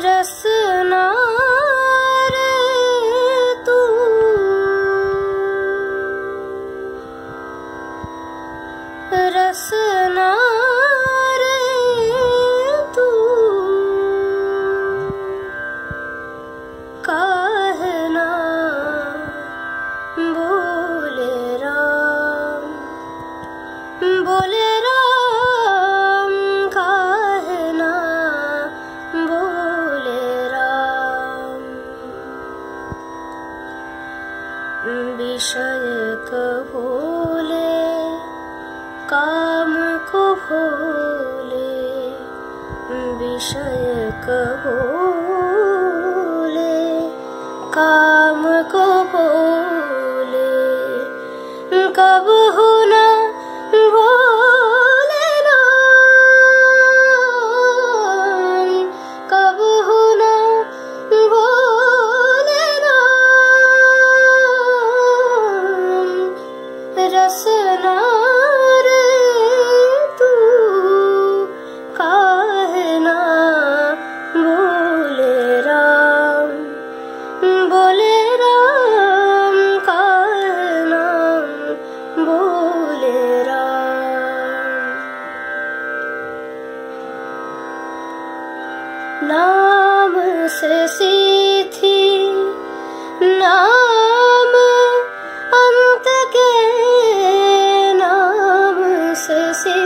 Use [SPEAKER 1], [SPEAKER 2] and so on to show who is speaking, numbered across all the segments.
[SPEAKER 1] रसना रे तू, रसना रे तू, काहे ना बोले राम, बोले राम, काहे ना बोले राम। विषय को भूले, काम को भूले, विषय को भूले, काम को भूले, कब हो ना भूले राम, कब हो ना भूले राम। रसना रे तू, काहे ना बोले राम, बोले राम, काहे ना बोले राम। नाम से सीधी नाम अंत के, नाम से सीधी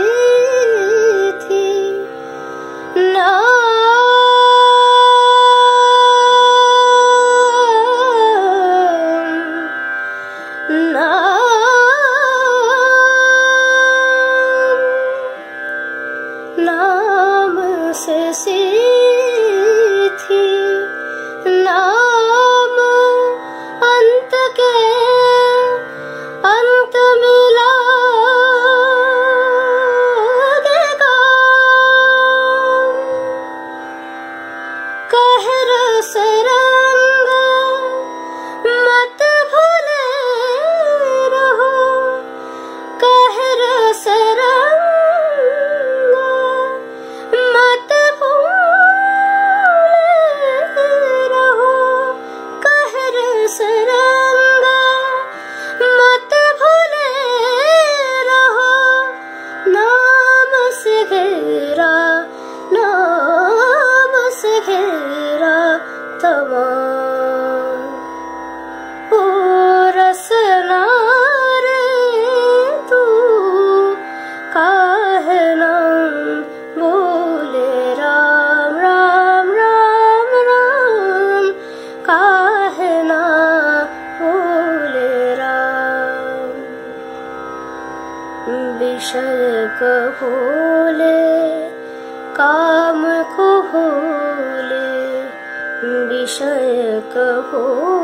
[SPEAKER 1] नाम से सीधी नाम अंत के, अंत मिला देगा। कह रस रंग मत भूले रहो, कह रस रंग मत भूले रहो, कह रस रंग मत भूले रहो। नाम से घेरा, नाम से घेरा तमाम। ओ रसना रे तू, काहे ना बोले राम, राम, राम, राम, काहे ना बोले राम। विषय को भूले, काम को भूले, विषय को भूले,